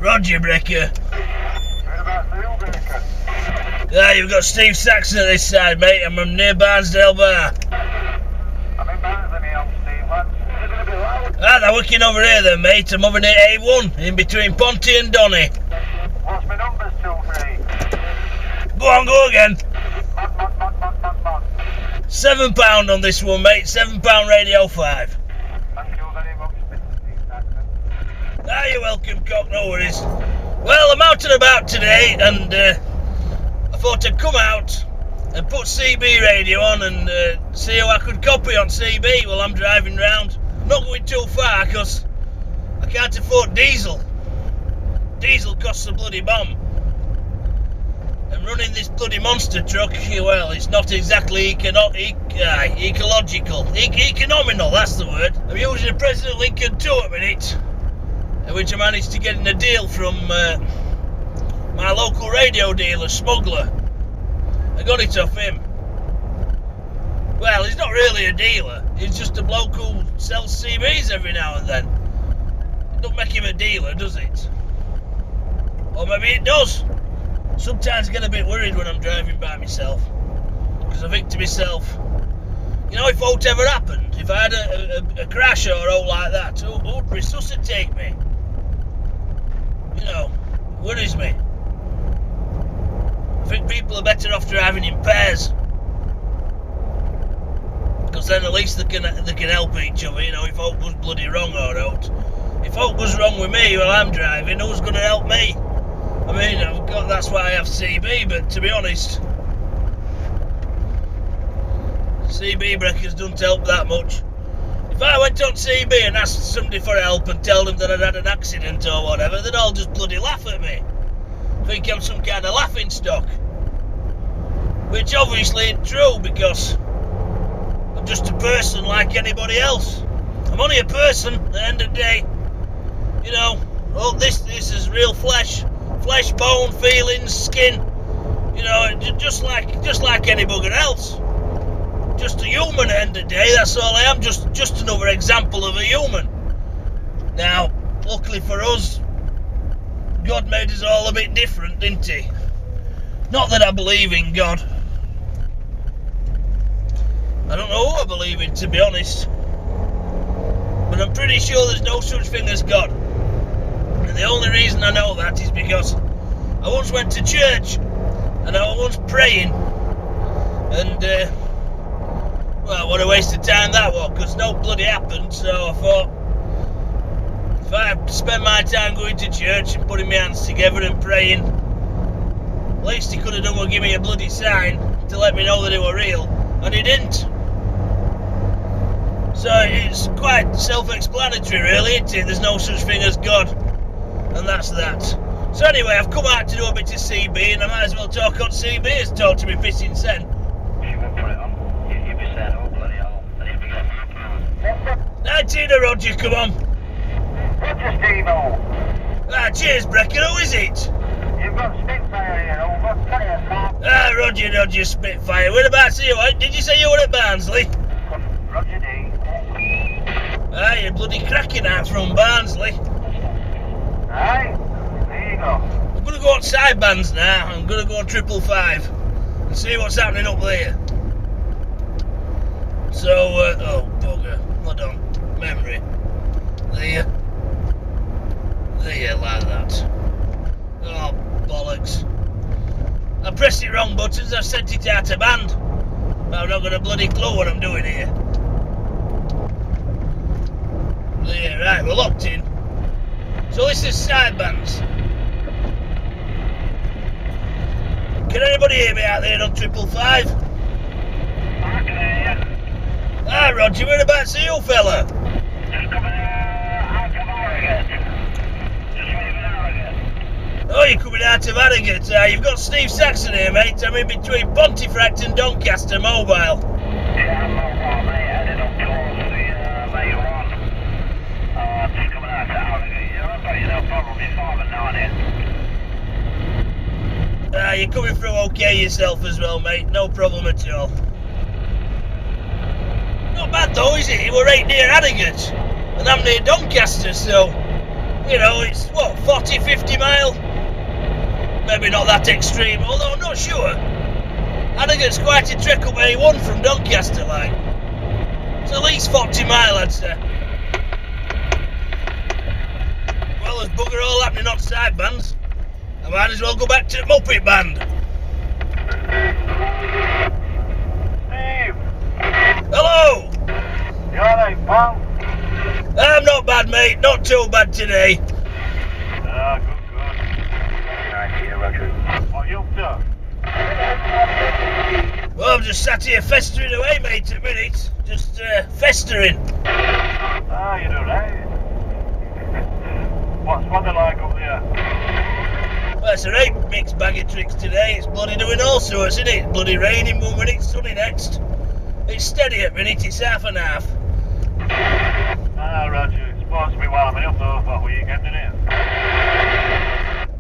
Roger, Breaker. Whereabouts are you, Breaker? Yeah, you've got Steve Saxon at this side, mate. I'm near Barnsdale Bar. I'm in Barnsley, me old Steve, lads. Is it going to be loud? Ah, they're working over here then, mate. I'm over near A1, in between Ponty and Donny. What's my numbers, 2-3? Go on, go again. Mod. £7 on this one, mate. £7 Radio 5. Thank you very much, Mr. Steve Saxon. Ah, you're welcome, cock, no worries. Well, I'm out and about today, and I thought I'd come out and put CB radio on and see how I could copy on CB while I'm driving round. I'm not going too far, because I can't afford diesel. Diesel costs a bloody bomb. And running this bloody monster truck, well, it's not exactly ecological. Economical, that's the word. I'm using a President Lincoln 2 at the minute, which I managed to get in a deal from my local radio dealer, Smuggler. I got it off him. Well, he's not really a dealer. He's just a bloke who sells CBs every now and then. It don't make him a dealer, does it? Or maybe it does. Sometimes I get a bit worried when I'm driving by myself, because I think to myself, you know, if aught ever happened, if I had a crash or aught like that, who would resuscitate me? You know, it worries me. I think people are better off driving in pairs, because then at least they can help each other. You know, if aught goes bloody wrong or aught. If aught goes wrong with me while I'm driving, who's going to help me? I mean, that's why I have CB, but to be honest, CB breakers don't help that much. If I went on CB and asked somebody for help and tell them that I'd had an accident or whatever, they'd all just bloody laugh at me. Think I'm some kind of laughing stock. Which obviously ain't true, because I'm just a person like anybody else. I'm only a person at the end of the day. You know, oh, this is real flesh. Flesh, bone, feelings, skin, you know, just like any bugger else. Just a human at the end of the day, that's all I am, just another example of a human. Now, luckily for us, God made us all a bit different, didn't he? Not that I believe in God. I don't know who I believe in, to be honest. But I'm pretty sure there's no such thing as God. And the only reason I know that is because I once went to church and I was once praying, and well, what a waste of time that was, because no bloody happened. So I thought, if I have to spend my time going to church and putting my hands together and praying, at least he could have done was give me a bloody sign to let me know that it were real, and he didn't. So it's quite self-explanatory, really, isn't it? There's no such thing as God. And that's that. So anyway, I've come out to do a bit of CB, and I might as well talk on CB as talk to me pissing sen. She won't put it on. You'll be saying, oh bloody hell. And if you get 19 Roger, come on. Roger, Steve-o. Ah, cheers, Brecker, who is it? You've got Spitfire here, over. Tell you, Sam. Ah, Roger, Spitfire. Whereabouts are you? Did you say you were at Barnsley? Roger D. Ah, you're bloody cracking out from Barnsley. Right, there you go. I'm going to go on sidebands now. I'm going to go on 555 and see what's happening up there. So, oh, bugger. Hold on. Memory. There, like that. Oh, bollocks. I pressed the wrong buttons. I sent it out of band. I've not got a bloody clue what I'm doing here. There, right, we're locked in. So this is sidebands. Can anybody hear me out there on 555? I can hear you. Ah, Roger, whereabouts are you, fella? Just coming out of Harrogate. Just leaving Harrogate. Oh, you're coming out of Harrogate. You've got Steve Saxon here, mate. I'm in between Pontefract and Doncaster Mobile. Yeah, I'm mobile, mate. Headed up towards the later on. Just coming out of Harrogate. Yeah, I've got you no problem before, but now I did. You're coming through okay yourself as well, mate. No problem at all. Not bad though, is it? We're right near Harrogate. And I'm near Doncaster, so... You know, it's what, 40, 50 mile? Maybe not that extreme, although I'm not sure. I think it's quite a trek up A1 from Doncaster, like. It's at least 40 mile, I'd say. Well, there's bugger all happening on sidebands. I might as well go back to the Muppet Band. Steve! Hello! You alright, pal? I'm not bad, mate. Not too bad today. Ah, good. Nice here, Roger. What you up to? Well, I'm just sat here festering away, mate, at the minute. Just festering. Ah, you do right. What's weather like up there? Well, it's a right mixed bag of tricks today. It's bloody doing all sorts, isn't it? It's bloody raining 1 minute, sunny next. It's steady at the minute, it's half and half. Ah, Roger. It's supposed to be warming up though for weekend, isn't it?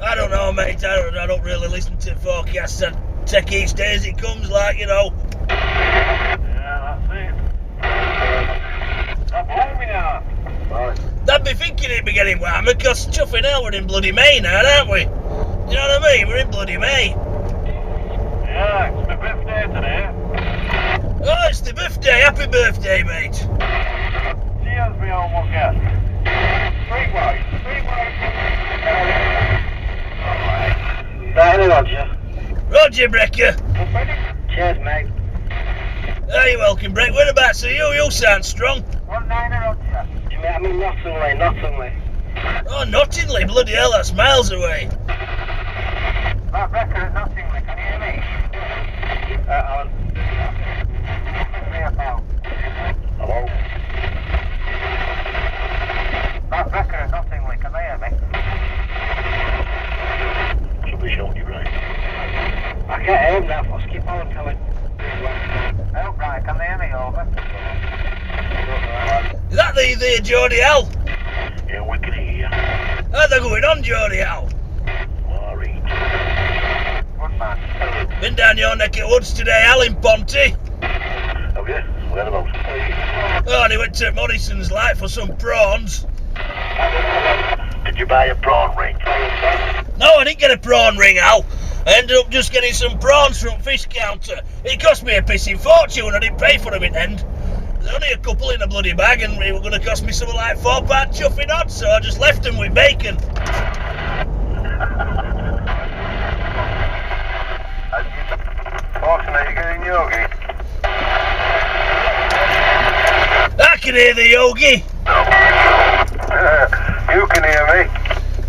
I don't know, mate. I don't really listen to forecasts. I take each day as it comes, like, you know. Yeah, that's it. Stop warming now. Right. I'd be thinking it'd be getting warmer, because chuffing hell, we're in bloody May now, aren't we? You know what I mean? We're in bloody May. Yeah, it's my birthday today. Oh, it's the birthday. Happy birthday, mate. Cheers, me old mucker. Three white. Right, Roger. Roger, Brecker. Cheers, mate. Oh, you're welcome, Breck. Whereabouts are you? You sound strong. 19 Roger. I'm in Nottingley. Oh, Nottingley. Bloody hell, that's miles away. That record at Nottingley, can you hear me? Alan. Hello? That record at Nottingley, can they hear me? Should be showing you right. I can't hear him now, let's keep on coming. Oh, right, can they hear me over? Is that the Geordie Owl? Yeah, we can hear you. How's that going on, Geordie Owl? Alright. Good man. Been down your neck of woods today, Alan Ponty. Have you? Whereabouts? Oh, and he went to Morrison's, like, for some prawns. Did you buy a prawn ring? No, I didn't get a prawn ring, Al. I ended up just getting some prawns from fish counter. It cost me a pissing fortune. I didn't pay for them in the end. There's only a couple in a bloody bag, and it was going to cost me something like £4 chuffing odd, so I just left them with bacon. Fortunately, you're getting yogi. I can hear the yogi. You can hear me.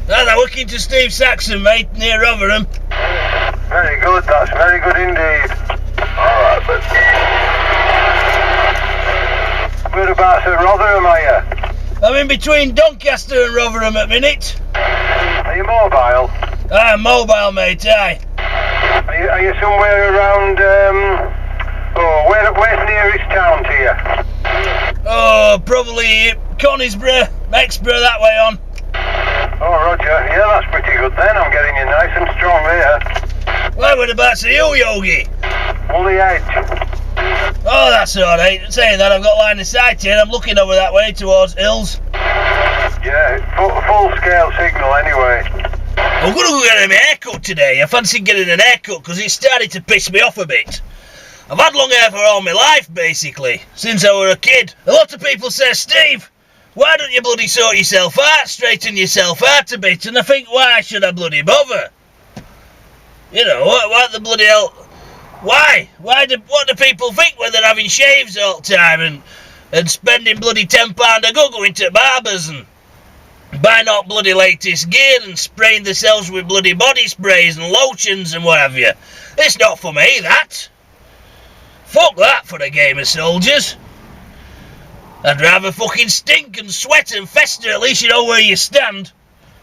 Ah, they're working to Steve Saxon, mate, near Rotherham. Very good, that's very good indeed. Alright, but... Whereabouts at Rotherham are you? I'm in between Doncaster and Rotherham at minute. Are you mobile? I'm mobile, mate, aye. Are you somewhere around, where's nearest town to you? Oh, probably Conisborough, Exborough, that way on. Oh, Roger. Yeah, that's pretty good then. I'm getting you nice and strong there. Well, whereabouts are you, Yogi? On the edge. Oh, that's alright. Saying that, I've got line of sight here, and I'm looking over that way towards hills. Yeah, full scale signal anyway. I'm going to go get a haircut today. I fancy getting an haircut because it's starting to piss me off a bit. I've had long hair for all my life, basically, since I were a kid. A lot of people say, Steve, why don't you bloody sort yourself out, straighten yourself out a bit? And I think, why should I bloody bother? You know, what the bloody hell? Why? What do people think when they're having shaves all the time and spending bloody £10 a go going to barbers and buying all bloody latest gear and spraying themselves with bloody body sprays and lotions and what have you? It's not for me, that. Fuck that for a game of soldiers. I'd rather fucking stink and sweat and fester, at least you know where you stand.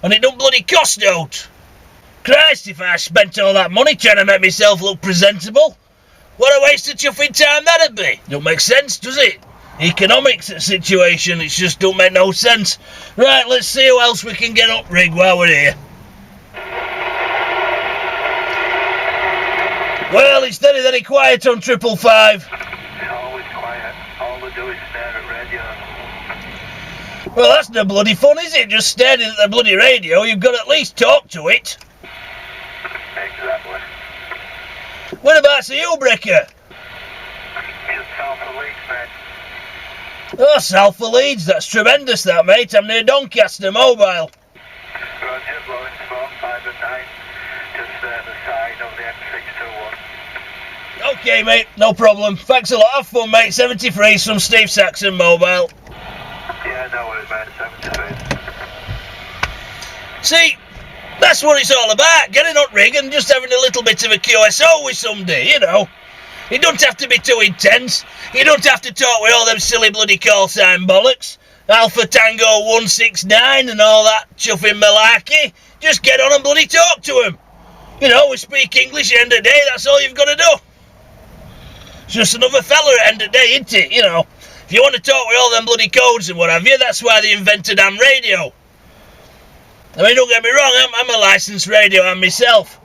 And it don't bloody cost out. Christ, if I spent all that money trying to make myself look presentable, what a waste of chuffing time that'd be. Don't make sense, does it? Economics situation, it just don't make no sense. Right, let's see who else we can get up rig while we're here. Well, it's very quiet on 555. It's always quiet. All they do is stare at radio. Well, that's no bloody fun, is it? Just staring at the bloody radio. You've got to at least talk to it. Exactly. Whereabouts are you, Brecker? Just south of Leeds, mate. Oh, south of Leeds. That's tremendous, that, mate. I'm near Doncaster Mobile. Roger, blowing spot 5 and 9. Just the side of the M621. Okay, mate. No problem. Thanks a lot. Have fun, mate. 73 from Steve Saxon Mobile. Yeah, no worries, mate. 73. See, that's what it's all about. Getting on rig and just having a little bit of a QSO with somebody, you know. It don't have to be too intense. You don't have to talk with all them silly bloody call sign bollocks. Alpha Tango 169 and all that chuffing malarkey. Just get on and bloody talk to them. You know, we speak English at the end of the day. That's all you've got to do. It's just another fella at the end of the day, isn't it? You know. If you want to talk with all them bloody codes and what have you, that's why they invented ham radio. I mean, don't get me wrong, I'm a licensed radio man myself.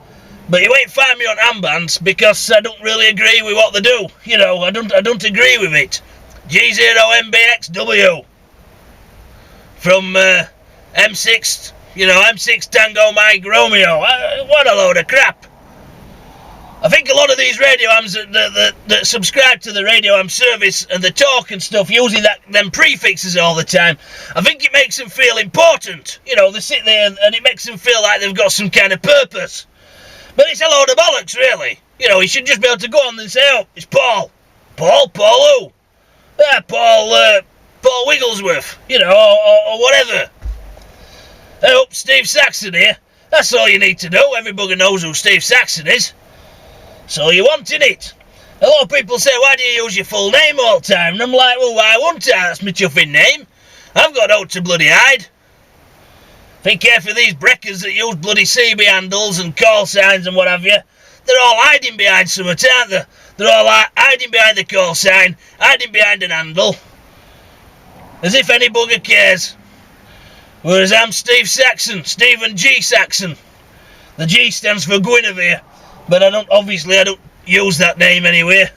But you won't find me on ham bands because I don't really agree with what they do. You know, I don't agree with it. G0MBXW. From M6, you know, M6 Tango Mike Romeo. What a load of crap. I think a lot of these radio hams that subscribe to the radio ham service and the talk and stuff using them prefixes all the time, I think it makes them feel important. You know, they sit there and it makes them feel like they've got some kind of purpose. But it's a load of bollocks, really. You know, you should just be able to go on and say, oh, it's Paul. Paul who? Paul Wigglesworth, you know, or whatever. Oh, Steve Saxon here. That's all you need to know. Everybody knows who Steve Saxon is. So you want in it. A lot of people say, why do you use your full name all the time? And I'm like, well, why wouldn't I? That's my chuffing name. I've got out to bloody hide. Think careful of these breckers that use bloody CB handles and call signs and what have you. They're all hiding behind something, aren't they? They're all hiding behind the call sign, hiding behind an handle. As if any bugger cares. Whereas I'm Steve Saxon, Stephen G. Saxon. The G stands for Guinevere. But I don't use that name anywhere.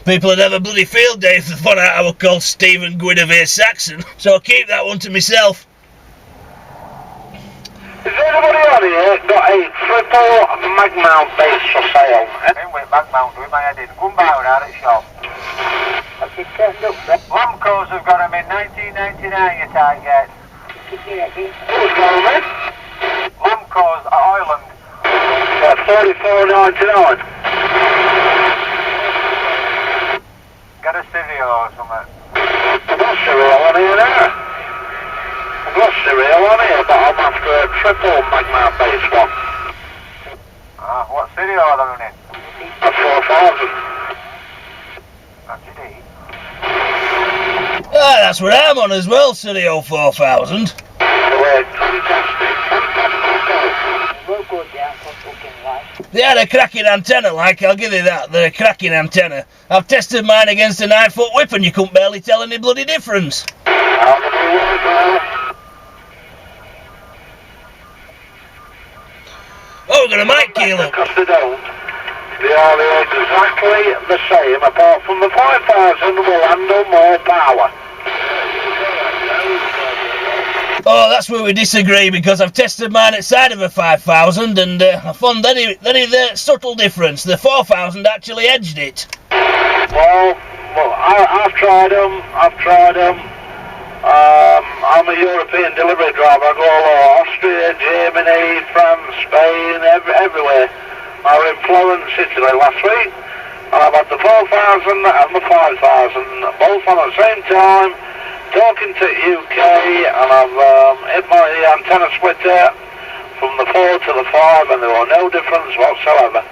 People would have a bloody field day if they found out I was called Stephen Guinevere Saxon. So I'll keep that one to myself. Is anybody on here got a triple mag mount base for sale? In with mag mount, doing my head in. Go and buy one out at the shop. Lamcos have got them in 1999, you can't get. Who's got them in? Lamcos at Ireland. $44.99. Get a stereo or something. I've got stereo on here now. I've got stereo on here, but I'm after a triple mag mount base one. What stereo are they running? A 4000. That's it. That's what I'm on as well, Stereo 4000. They had a cracking antenna, like, I'll give you that. They're a cracking antenna. I've tested mine against a 9-foot whip and you couldn't barely tell any bloody difference. Oh, we've got a mic keel up. Because they don't. They are exactly the same, apart from the 5000 will handle more power. Oh, that's where we disagree, because I've tested mine outside of a 5000 and I found very subtle difference. The 4000 actually edged it. Well, I've tried them. I'm a European delivery driver. I go all over Austria, Germany, France, Spain, everywhere. I was in Florence, Italy last week, and I've had the 4000 and the 5000, both on at the same time, talking to UK, and I've hit my antenna splitter from the 4 to the 5, and there was no difference whatsoever.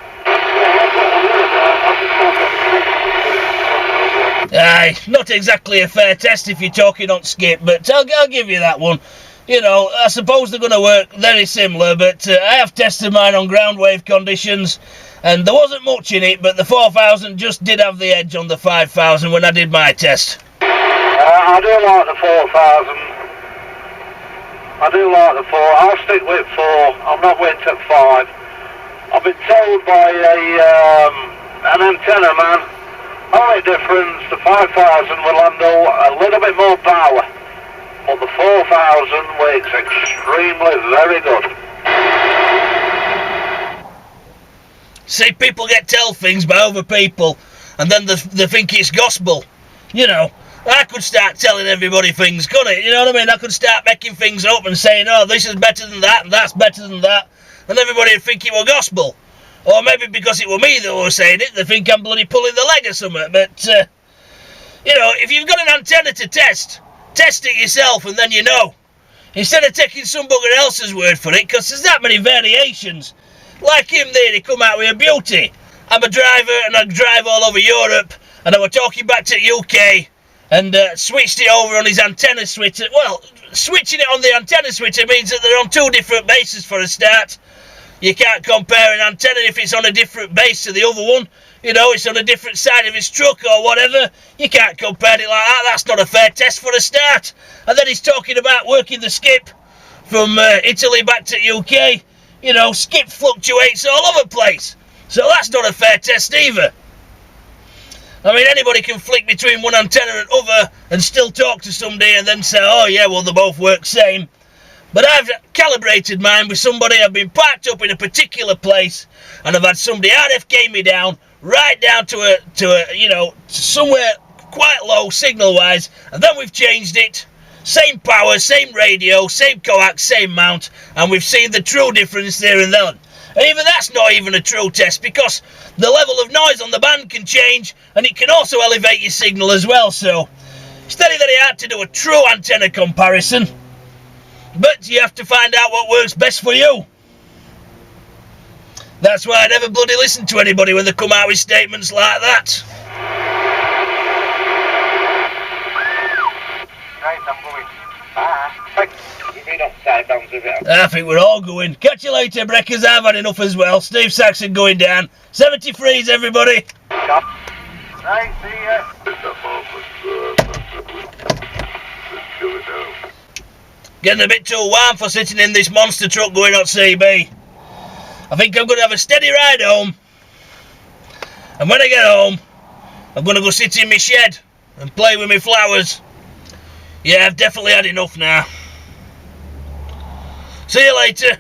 Aye, not exactly a fair test if you're talking on skip, but I'll give you that one. You know, I suppose they're going to work very similar, but I have tested mine on ground wave conditions, and there wasn't much in it, but the 4000 just did have the edge on the 5000 when I did my test. I do like the 4000. I do like the 4. I'll stick with 4. I'm not waiting at 5. I've been told by an antenna man, only difference, the 5000 will handle a little bit more power, but 4000 works extremely very good. See, people get told things by other people, and then they think it's gospel. You know, I could start telling everybody things, couldn't it? You know what I mean? I could start making things up and saying, oh, this is better than that, and that's better than that, and everybody would think it were gospel. Or maybe because it were me that were saying it, they think I'm bloody pulling the leg or something. But, you know, if you've got an antenna to test it yourself, and then you know. Instead of taking some bugger else's word for it, because there's that many variations. Like him there, he come out with a beauty. I'm a driver and I drive all over Europe, and I was talking back to the UK and switched it over on his antenna switcher. Well, switching it on the antenna switcher means that they're on two different bases for a start. You can't compare an antenna if it's on a different base to the other one. You know, it's on a different side of his truck or whatever. You can't compare it like that. That's not a fair test for a start. And then he's talking about working the skip from Italy back to the UK. You know, skip fluctuates all over the place. So that's not a fair test either. I mean, anybody can flick between one antenna and other and still talk to somebody and then say, oh yeah, well, they both work same. But I've calibrated mine with somebody. I've been parked up in a particular place, and I've had somebody RFK me down, right down to a you know, somewhere quite low signal-wise, and then we've changed it. Same power, same radio, same coax, same mount, and we've seen the true difference there and then. And even that's not even a true test, because the level of noise on the band can change, and it can also elevate your signal as well. So, steady that I had to do a true antenna comparison, but you have to find out what works best for you. That's why I never bloody listen to anybody when they come out with statements like that. Right, I'm going. Bye. You're not sidebands with it. I think we're all going. Catch you later, Breckers. I've had enough as well. Steve Saxon going down. 73s, everybody. Right, see ya. Getting a bit too warm for sitting in this monster truck going on CB. I think I'm going to have a steady ride home. And when I get home, I'm going to go sit in my shed and play with my flowers. Yeah, I've definitely had enough now. See you later.